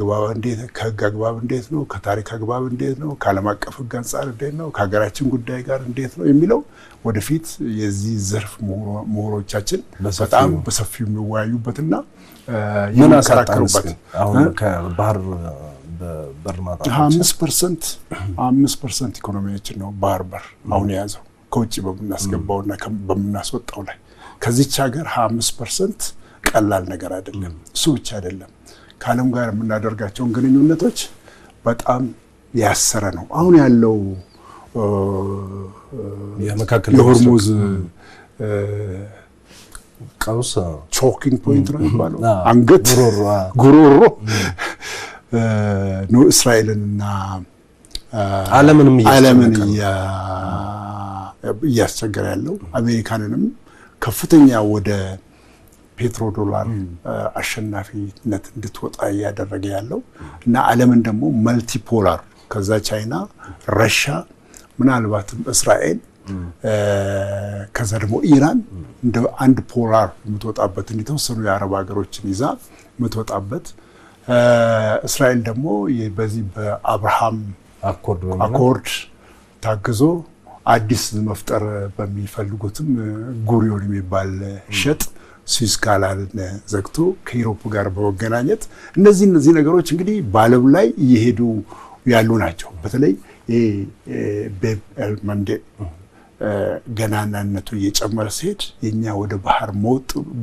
አግባብ እንዴት ነው፣ ከታሪክ አግባብ እንዴት ነው፣ ከዓለም አቀፍ ህግ አንጻር እንዴት ነው፣ ከሀገራችን ጉዳይ ጋር እንዴት ነው የሚለው ወደፊት የዚህ ዘርፍ ምሁሮቻችን በጣም በሰፊው የሚወያዩበትና የሚከራከሩበት አሁን ከባህር በር ማጣት 5% ኢኮኖሚያችን ነው ባህር በር አሁን የያዘው ከውጭ በምናስገባውና በምናስወጣው ላይ ከዚች ሀገር 25% ቀላል ነገር አይደለም። እሱ ብቻ አይደለም፣ ከዓለም ጋር የምናደርጋቸውን ግንኙነቶች በጣም ያሰረ ነው። አሁን ያለው የሆርሙዝ ቀውስ ቾኪንግ ፖይንት ነው የሚባለው፣ አንገት ጉሮሮ ነው እስራኤልንና ዓለምን እያስቸገረ ያለው። አሜሪካንንም ከፍተኛ ወደ ፔትሮ ዶላር አሸናፊነት እንድትወጣ እያደረገ ያለው እና ዓለምን ደግሞ መልቲፖላር ከዛ ቻይና፣ ረሽያ፣ ምናልባትም እስራኤል ከዛ ደግሞ ኢራን እንደ አንድ ፖላር የምትወጣበት የተወሰኑ የአረብ ሀገሮችን ይዛ የምትወጣበት እስራኤል ደግሞ በዚህ በአብርሃም አኮርድ ታግዞ አዲስ መፍጠር በሚፈልጉትም ጉሪዮን የሚባል ሸጥ ስዊስ ካናልን ዘግቶ ከዩሮፕ ጋር በመገናኘት እነዚህ ነገሮች እንግዲህ በዓለም ላይ እየሄዱ ያሉ ናቸው። በተለይ ቤብ ኤልመንዴ ገናናነቱ እየጨመረ ሲሄድ የኛ ወደ ባህር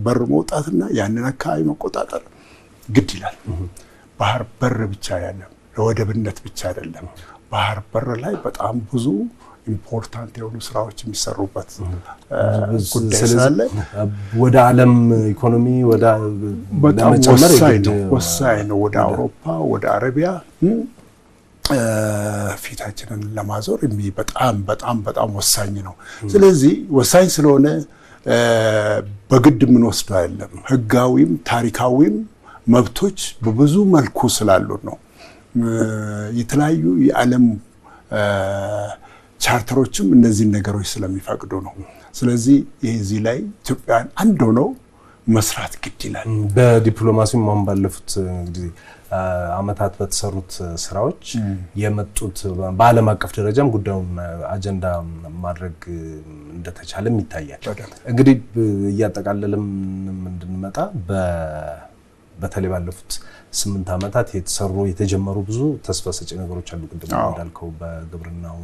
በር መውጣትና ያንን አካባቢ መቆጣጠር ግድ ይላል። ባህር በር ብቻ አይደለም፣ ለወደብነት ብቻ አይደለም። ባህር በር ላይ በጣም ብዙ ኢምፖርታንት የሆኑ ስራዎች የሚሰሩበት ጉዳይ ስላለ ወደ ዓለም ኢኮኖሚ በጣም ወሳኝ ነው። ወደ አውሮፓ፣ ወደ አረቢያ ፊታችንን ለማዞር በጣም በጣም በጣም ወሳኝ ነው። ስለዚህ ወሳኝ ስለሆነ በግድ የምንወስደው አይደለም። ህጋዊም ታሪካዊም መብቶች በብዙ መልኩ ስላሉ ነው። የተለያዩ የዓለም ቻርተሮችም እነዚህን ነገሮች ስለሚፈቅዱ ነው። ስለዚህ እዚህ ላይ ኢትዮጵያን አንድ ሆነው መስራት ግድ ይላል። በዲፕሎማሲም ማን ባለፉት ጊዜ አመታት በተሰሩት ስራዎች የመጡት በዓለም አቀፍ ደረጃም ጉዳዩን አጀንዳ ማድረግ እንደተቻለም ይታያል። እንግዲህ እያጠቃለለም እንድንመጣ በተለይ ባለፉት 8 አመታት የተጀመሩ ብዙ ተስፋ ሰጪ ነገሮች አሉ። ቅድም እንዳልከው በግብርናው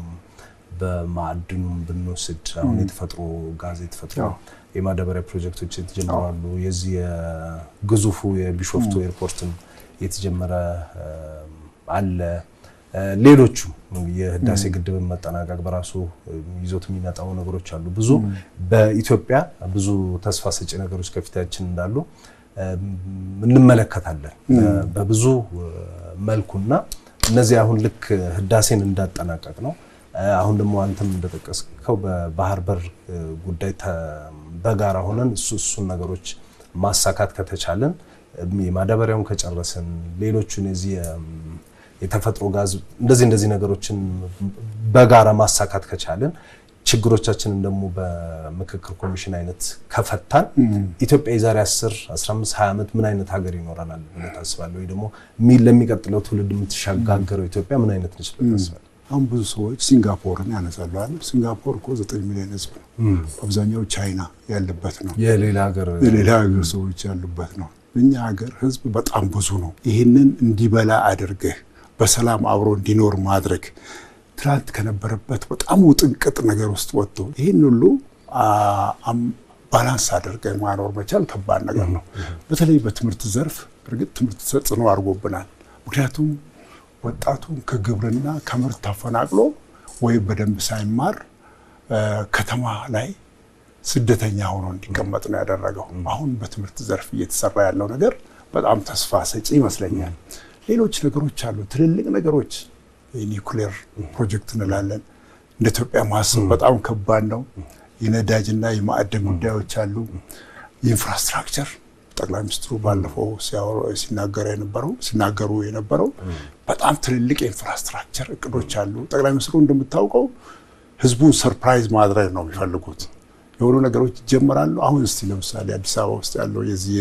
በማዕድኑም ብንወስድ አሁን የተፈጥሮ ጋዝ የተፈጥሮ የማዳበሪያ ፕሮጀክቶች የተጀመራሉ። የዚህ ግዙፉ የቢሾፍቱ ኤርፖርትም የተጀመረ አለ። ሌሎቹ የህዳሴ ግድብን መጠናቀቅ በራሱ ይዞት የሚመጣው ነገሮች አሉ። ብዙ በኢትዮጵያ ብዙ ተስፋ ሰጪ ነገሮች ከፊታችን እንዳሉ እንመለከታለን በብዙ መልኩና እነዚህ አሁን ልክ ህዳሴን እንዳጠናቀቅ ነው። አሁን ደግሞ አንተም እንደተጠቀስከው በባህር በር ጉዳይ በጋራ ሆነን እሱን ነገሮች ማሳካት ከተቻለን የማዳበሪያውን ከጨረሰን ሌሎቹን እዚህ የተፈጥሮ ጋዝ እንደዚህ ነገሮችን በጋራ ማሳካት ከቻለን ችግሮቻችንን ደግሞ በምክክር ኮሚሽን አይነት ከፈታን ኢትዮጵያ የዛሬ 10 15 20 አመት ምን አይነት ሀገር ይኖራናል ብለህ ታስባለህ? ወይ ደግሞ ለሚቀጥለው ትውልድ የምትሻጋገረው ኢትዮጵያ ምን አይነት ነች ብለህ ታስባለህ? አሁን ብዙ ሰዎች ሲንጋፖርን ያነሳሉ አይደል? ሲንጋፖር እኮ 9 ሚሊዮን ህዝብ ነው። አብዛኛው ቻይና ያለበት ነው። የሌላ ሀገር ሰዎች ያሉበት ነው። እኛ ሀገር ህዝብ በጣም ብዙ ነው። ይሄንን እንዲበላ አድርገህ በሰላም አብሮ እንዲኖር ማድረግ ትላንት ከነበረበት በጣም ውጥንቅጥ ነገር ውስጥ ወጥቶ ይሄን ሁሉ ባላንስ አድርገህ ማኖር መቻል ከባድ ነገር ነው። በተለይ በትምህርት ዘርፍ እርግጥ ትምህርት ተጽዕኖ አድርጎብናል። ምክንያቱም ወጣቱን ከግብርና ከምርት ተፈናቅሎ ወይ በደንብ ሳይማር ከተማ ላይ ስደተኛ ሆኖ እንዲቀመጥ ነው ያደረገው። አሁን በትምህርት ዘርፍ እየተሰራ ያለው ነገር በጣም ተስፋ ሰጪ ይመስለኛል። ሌሎች ነገሮች አሉ፣ ትልልቅ ነገሮች። የኒውክሌር ፕሮጀክት እንላለን። እንደ ኢትዮጵያ ማሰብ በጣም ከባድ ነው። የነዳጅና የማዕድን ጉዳዮች አሉ። የኢንፍራስትራክቸር ጠቅላይ ሚኒስትሩ ባለፈው ሲናገሩ የነበረው በጣም ትልልቅ የኢንፍራስትራክቸር እቅዶች አሉ። ጠቅላይ ሚኒስትሩ እንደምታውቀው ህዝቡን ሰርፕራይዝ ማድረግ ነው የሚፈልጉት። የሆኑ ነገሮች ይጀምራሉ። አሁን እስቲ ለምሳሌ አዲስ አበባ ውስጥ ያለው የዚህ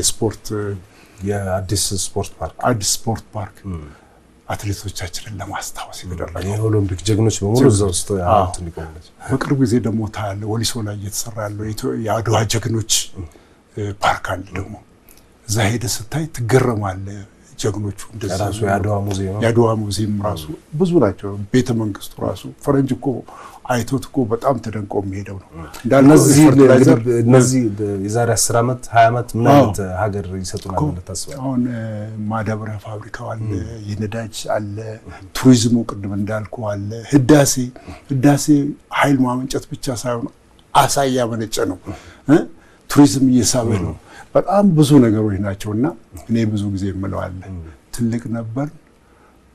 የአዲስ ስፖርት ፓርክ አትሌቶቻችንን ለማስታወስ የተደረገው የኦሎምፒክ ጀግኖች በሙሉ እዛው ውስጥ ያሉት ሊቆምለት። በቅርብ ጊዜ ደግሞ ታያለ ወሊሶ ላይ እየተሰራ ያለው የአድዋ ጀግኖች ፓርክ አለ። ደግሞ እዛ ሄደ ስታይ ትገረማለህ። ጀግኖቹ እንደዚህ ራሱ የአድዋ ሙዚየም ራሱ ብዙ ናቸው። ቤተ መንግስቱ ራሱ ፈረንጅ እኮ አይቶት እኮ በጣም ተደንቆ የሚሄደው ነው። እነዚህ የዛሬ 10 ዓመት 20 ዓመት ምን አይነት ሀገር ይሰጡናል ማለት ታስባለህ? አሁን ማዳበሪያ ፋብሪካው አለ፣ የነዳጅ አለ፣ ቱሪዝሙ ቅድም እንዳልኩ አለ፣ ህዳሴ ኃይል ማመንጨት ብቻ ሳይሆን አሳ ያመነጨ ነው። ቱሪዝም እየሳበ ነው። በጣም ብዙ ነገሮች ናቸውና እኔ ብዙ ጊዜ የምለው አለ ትልቅ ነበር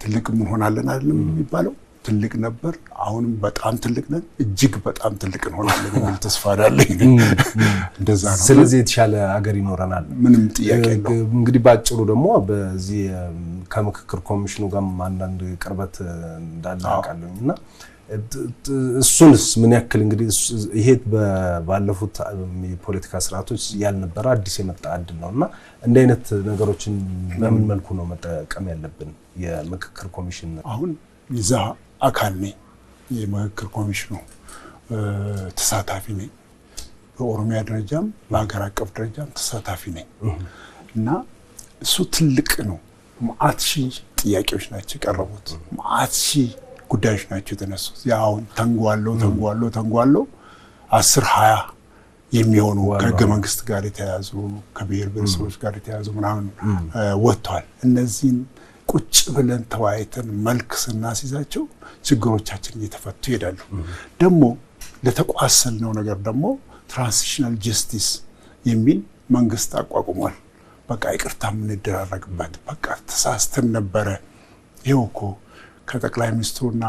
ትልቅ ምን ሆናለን አይደለም የሚባለው። ትልቅ ነበር አሁንም በጣም ትልቅ ነን፣ እጅግ በጣም ትልቅ እንሆናለን የሚል ተስፋ አለኝ። እንደዛ ነው። ስለዚህ የተሻለ ሀገር ይኖረናል ምንም ጥያቄ የለውም። እንግዲህ ባጭሩ ደግሞ በዚህ ከምክክር ኮሚሽኑ ጋር አንዳንድ ቅርበት እንዳለ አውቃለሁና እሱንስ ምን ያክል እንግዲህ ይሄ ባለፉት የፖለቲካ ስርዓቶች ያልነበረ አዲስ የመጣ አድል ነውና እንደ አይነት ነገሮችን በምን መልኩ ነው መጠቀም ያለብን? የምክክር ኮሚሽን አሁን ይዛ አካል ነኝ፣ የምክክር ኮሚሽኑ ተሳታፊ ነኝ። በኦሮሚያ ደረጃም በአገር አቀፍ ደረጃም ተሳታፊ ነኝ እና እሱ ትልቅ ነው። ማአት ሺህ ጥያቄዎች ናቸው የቀረቡት፣ ማአት ሺህ ጉዳዮች ናቸው የተነሱት። ያው ተንጓለው 10-20 የሚሆኑ ከህገ መንግስት ጋር የተያዙ ከብሔር ብሔረሰቦች ጋር የተያዙ ምናምን ወጥቷል። እነዚህን ቁጭ ብለን ተወያይተን መልክ ስናስይዛቸው ችግሮቻችን እየተፈቱ ይሄዳሉ። ደግሞ ለተቋሰልነው ነገር ደግሞ ትራንዚሽናል ጀስቲስ የሚል መንግስት አቋቁሟል። በቃ ይቅርታ የምንደራረግበት፣ በቃ ተሳስተን ነበረ። ይኸው እኮ ከጠቅላይ ሚኒስትሩና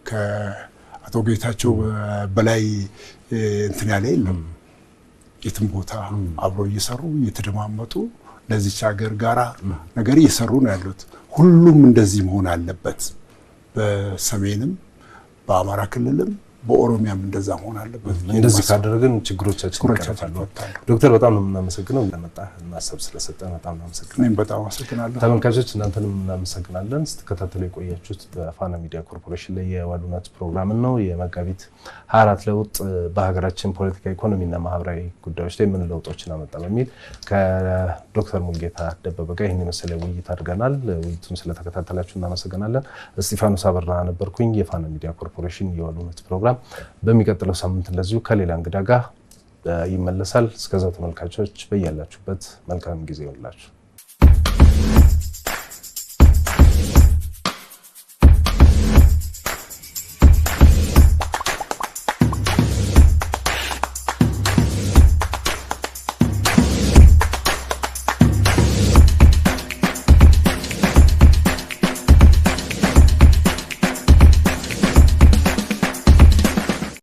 ከአቶ ጌታቸው በላይ እንትን ያለ የለም። የትም ቦታ አብረው እየሰሩ እየተደማመጡ ለዚች ሀገር ጋራ ነገር እየሰሩ ነው ያሉት። ሁሉም እንደዚህ መሆን አለበት። በሰሜንም በአማራ ክልልም በኦሮሚያም እንደዛ መሆን አለበት። እንደዚህ ካደረግን ችግሮቻችን ይቀርፋሉ። ዶክተር በጣም ነው የምናመሰግነው ለመጣህ እና ሀሳብ ስለሰጠን በጣም ነው የምናመሰግነው። እኔም በጣም አመሰግናለሁ። ተመልካቾች እናንተንም እናመሰግናለን። ስትከታተሉ የቆያችሁት በፋና ሚዲያ ኮርፖሬሽን ላይ የዋሉነት ፕሮግራም ነው። የመጋቢት 24 ለውጥ በሀገራችን ፖለቲካ፣ ኢኮኖሚና ማህበራዊ ጉዳዮች ላይ ምን ለውጦችን አመጣ በሚል ከዶክተር ሙልጌታ ደበበ ጋር ይህን የመሰለ ውይይት አድርገናል። ውይይቱን ስለተከታተላችሁ እናመሰግናለን። እስጢፋኖስ አበራ ነበርኩኝ። የፋና ሚዲያ ኮርፖሬሽን የዋሉነት ፕሮግራም በሚቀጥለው ሳምንት እንደዚሁ ከሌላ እንግዳ ጋር ይመለሳል። እስከዛው ተመልካቾች በያላችሁበት መልካም ጊዜ ይሁንላችሁ።